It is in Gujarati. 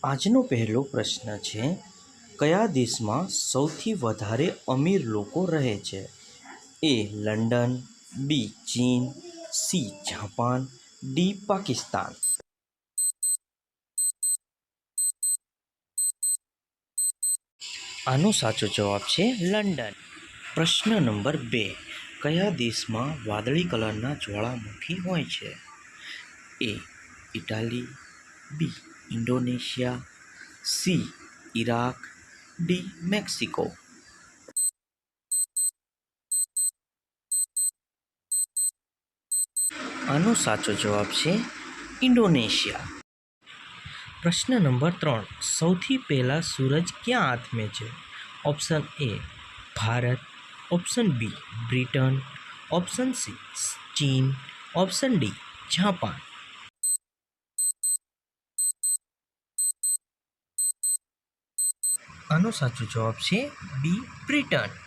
આજનો પહેલો પ્રશ્ન છે, કયા દેશમાં સૌથી વધારે અમીર લોકો રહે છે? એ લંડન, બી ચીન, સી જાપાન, ડી પાકિસ્તાન. આનો સાચો જવાબ છે લંડન. પ્રશ્ન નંબર 2, કયા દેશમાં વાદળી કલરના જ્વાળામુખી હોય છે? A Italy, B Indonesia, C Iraq, D Mexico. આનો સાચો જવાબ છે ઇન્ડોનેશિયા. પ્રશ્ન નંબર 3, સૌથી પહેલા સૂરજ ક્યાં આથમે છે? Option A Bharat, option B Britain, option C ચીન, ઓપ્શન ડી જાપાન. આનો સાચો જવાબ છે બી બ્રિટન.